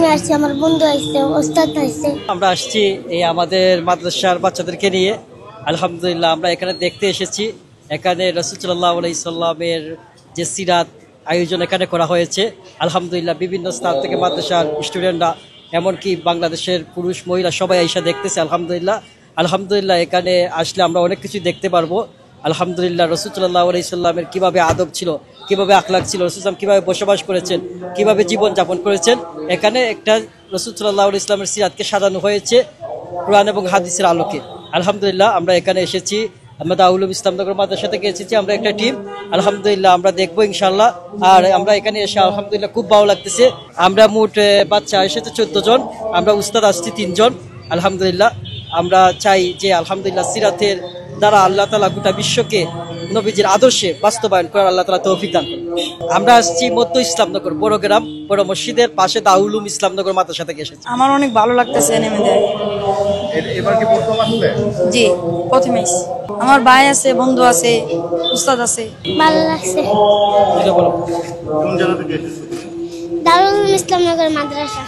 আমি আসছি, আমার বন্ধু আসছে, ওস্তাদ আসছে। আমরা আসছি এই আমাদের মাদ্রাসার বাচ্চাদেরকে নিয়ে। আলহামদুলিল্লাহ আমরা এখানে দেখতে এসেছি। এখানে রাসূল সাল্লাল্লাহু আলাইহি সাল্লামের যে সিরাত আয়োজন এখানে করা হয়েছে। আলহামদুলিল্লাহ বিভিন্ন স্থান থেকে মাদ্রাসার স্টুডেন্টরা, এমনকি বাংলাদেশের পুরুষ মহিলা সবাই এসে দেখতেছে। আলহামদুলিল্লাহ আলহামদুলিল্লাহ এখানে আসলে আমরা অনেক কিছু দেখতে পারবো। আলহামদুলিল্লাহ রাসূল সাল্লাল্লাহু আলাইহি সাল্লামের কিভাবে আদব ছিল, কিভাবে আখলাক ছিল, রাসূল সাল্লাম কিভাবে বসবাস করেছেন, কিভাবে জীবন যাপন করেছেন, এখানে একটা রাসূল সাল্লাল্লাহু আলাইহি সাল্লামের সিরাতকে সাজানো হয়েছে কোরআন এবং হাদিসের আলোকে। আলহামদুলিল্লাহ আমরা এখানে এসেছি, আমরা দারুল উলুম ইসলামনগর মাদ্রাসা থেকে এসেছি, আমরা একটা টিম। আলহামদুলিল্লাহ আমরা দেখবো ইনশাআল্লাহ। আর আমরা এখানে এসে আলহামদুলিল্লাহ খুব ভালো লাগতেছে। আমরা মোট বাচ্চা এসেছে 14 জন, আমরা উস্তাদ আসছি 3 জন। আলহামদুলিল্লাহ আমরা চাই যে আলহামদুলিল্লাহ সিরাতের দ্বারা আল্লাহ তাআলা গোটা বিশ্বকে নবীজির আদর্শে বাস্তবায়ন করার আল্লাহ তাআলা তৌফিক দান করুন। আমরা আসছি মধ্য ইসলামনগর বড় গ্রাম, বড় মসজিদের পাশে দারুল উলুম ইসলামনগর মাদ্রাসা থেকে এসেছি। আমার অনেক ভালো লাগতেছে নেমে। এবার কি প্রথম আসলে? জি, প্রথমে আমার ভাই আছে, বন্ধু আছে, উস্তাদ আছে। ভালো লাগছে। কোন জায়গা থেকে এসেছো? দারুল উলুম ইসলামনগর মাদ্রাসা।